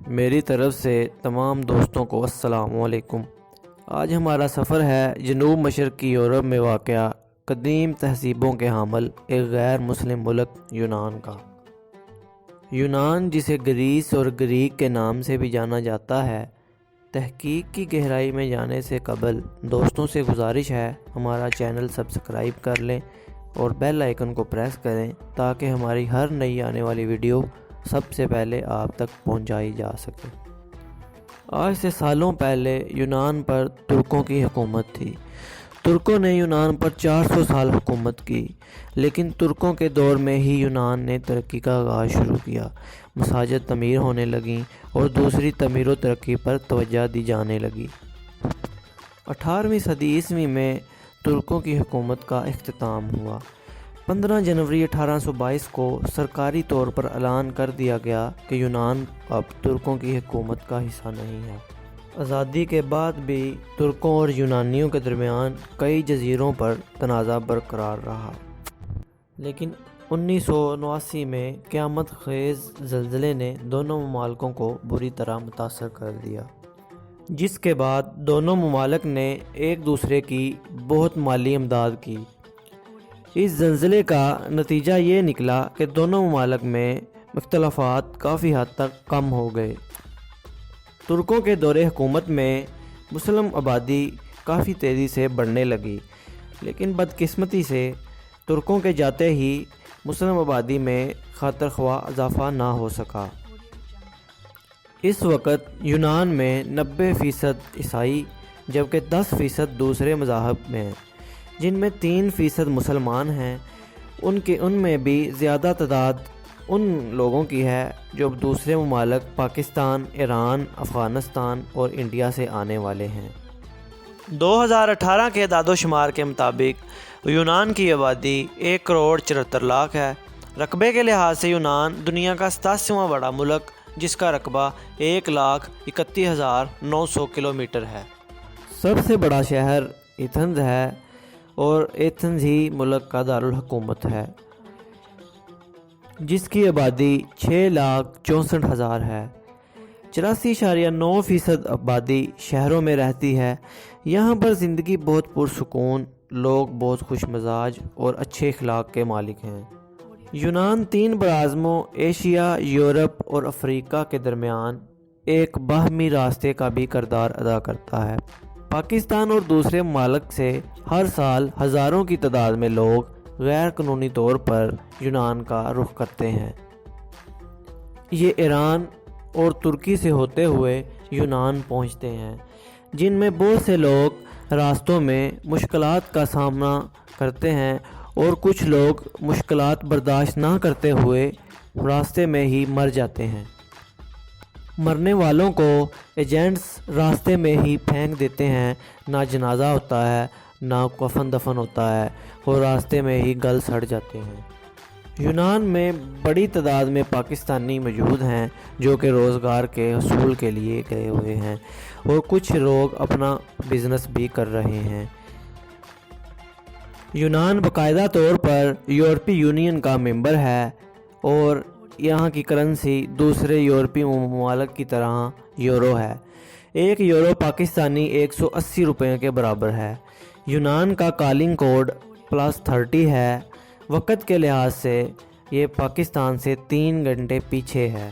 میری طرف سے تمام دوستوں کو السلام علیکم۔ آج ہمارا سفر ہے جنوب مشرقی یورپ میں واقع قدیم تہذیبوں کے حامل ایک غیر مسلم ملک یونان کا۔ یونان، جسے گریس اور گریک کے نام سے بھی جانا جاتا ہے، تحقیق کی گہرائی میں جانے سے قبل دوستوں سے گزارش ہے ہمارا چینل سبسکرائب کر لیں اور بیل آئیکن کو پریس کریں تاکہ ہماری ہر نئی آنے والی ویڈیو سب سے پہلے آپ تک پہنچائی جا سکے۔ آج سے سالوں پہلے یونان پر ترکوں کی حکومت تھی۔ ترکوں نے یونان پر 400 سال حکومت کی، لیکن ترکوں کے دور میں ہی یونان نے ترقی کا آغاز شروع کیا۔ مساجد تعمیر ہونے لگیں اور دوسری تعمیر و ترقی پر توجہ دی جانے لگی۔ 18ویں صدی عیسوی میں ترکوں کی حکومت کا اختتام ہوا۔ 15 جنوری 1822 کو سرکاری طور پر اعلان کر دیا گیا کہ یونان اب ترکوں کی حکومت کا حصہ نہیں ہے۔ آزادی کے بعد بھی ترکوں اور یونانیوں کے درمیان کئی جزیروں پر تنازع برقرار رہا، لیکن 1979 میں قیامت خیز زلزلے نے دونوں ممالکوں کو بری طرح متاثر کر دیا، جس کے بعد دونوں ممالک نے ایک دوسرے کی بہت مالی امداد کی۔ اس زلزلے کا نتیجہ یہ نکلا کہ دونوں ممالک میں اختلافات کافی حد تک کم ہو گئے۔ ترکوں کے دور حکومت میں مسلم آبادی کافی تیزی سے بڑھنے لگی، لیکن بدقسمتی سے ترکوں کے جاتے ہی مسلم آبادی میں خاطر خواہ اضافہ نہ ہو سکا۔ اس وقت یونان میں 90% عیسائی جبکہ 10% دوسرے مذاہب میں ہیں، جن میں 3% مسلمان ہیں۔ ان میں بھی زیادہ تعداد ان لوگوں کی ہے جو دوسرے ممالک پاکستان، ایران، افغانستان اور انڈیا سے آنے والے ہیں۔ 2018 کے اعداد و شمار کے مطابق یونان کی آبادی 1,74,00,000 ہے۔ رقبے کے لحاظ سے یونان دنیا کا 87واں بڑا ملک، جس کا رقبہ 1,31,900 کلومیٹر ہے۔ سب سے بڑا شہر ایتھنز ہے اور ایتھنز ہی ملک کا دارالحکومت ہے، جس کی آبادی 6,64,000 ہے۔ 84.9% آبادی شہروں میں رہتی ہے۔ یہاں پر زندگی بہت پرسکون، لوگ بہت خوش مزاج اور اچھے اخلاق کے مالک ہیں۔ یونان 3 براعظموں ایشیا، یورپ اور افریقہ کے درمیان ایک باہمی راستے کا بھی کردار ادا کرتا ہے۔ پاکستان اور دوسرے ممالک سے ہر سال ہزاروں کی تعداد میں لوگ غیر قانونی طور پر یونان کا رخ کرتے ہیں۔ یہ ایران اور ترکی سے ہوتے ہوئے یونان پہنچتے ہیں، جن میں بہت سے لوگ راستوں میں مشکلات کا سامنا کرتے ہیں اور کچھ لوگ مشکلات برداشت نہ کرتے ہوئے راستے میں ہی مر جاتے ہیں۔ مرنے والوں کو ایجنٹس راستے میں ہی پھینک دیتے ہیں، نہ جنازہ ہوتا ہے نہ کفن دفن ہوتا ہے، اور راستے میں ہی گل سڑ جاتے ہیں۔ یونان میں بڑی تعداد میں پاکستانی موجود ہیں جو کہ روزگار کے حصول کے لیے گئے ہوئے ہیں، اور کچھ لوگ اپنا بزنس بھی کر رہے ہیں۔ یونان باقاعدہ طور پر یورپی یونین کا ممبر ہے اور یہاں کی کرنسی دوسرے یورپی ممالک کی طرح یورو ہے۔ 1 یورو پاکستانی 180 روپے کے برابر ہے۔ یونان کا کالنگ کوڈ +30 ہے۔ وقت کے لحاظ سے یہ پاکستان سے 3 گھنٹے پیچھے ہے۔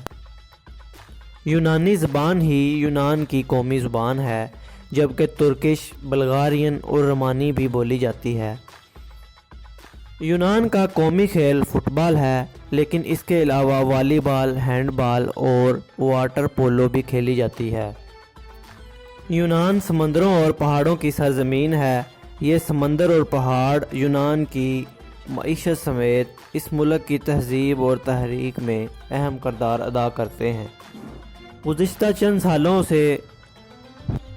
یونانی زبان ہی یونان کی قومی زبان ہے، جبکہ ترکش، بلغارین اور رومانی بھی بولی جاتی ہے۔ یونان کا قومی کھیل فٹ بال ہے، لیکن اس کے علاوہ والی بال، ہینڈ بال اور واٹر پولو بھی کھیلی جاتی ہے۔ یونان سمندروں اور پہاڑوں کی سرزمین ہے۔ یہ سمندر اور پہاڑ یونان کی معیشت سمیت اس ملک کی تہذیب اور تحریک میں اہم کردار ادا کرتے ہیں۔ گزشتہ چند سالوں سے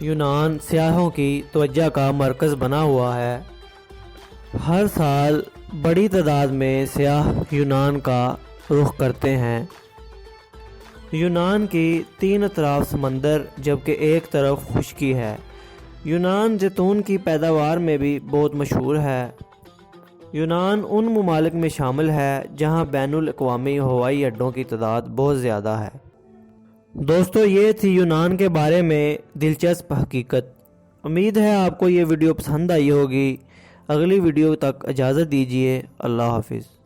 یونان سیاحوں کی توجہ کا مرکز بنا ہوا ہے۔ ہر سال بڑی تعداد میں سیاح یونان کا رخ کرتے ہیں۔ یونان کی 3 اطراف سمندر جبکہ ایک طرف خشکی ہے۔ یونان زیتون کی پیداوار میں بھی بہت مشہور ہے۔ یونان ان ممالک میں شامل ہے جہاں بین الاقوامی ہوائی اڈوں کی تعداد بہت زیادہ ہے۔ دوستو یہ تھی یونان کے بارے میں دلچسپ حقیقت۔ امید ہے آپ کو یہ ویڈیو پسند آئی ہوگی۔ اگلی ویڈیو تک اجازت دیجیے۔ اللہ حافظ۔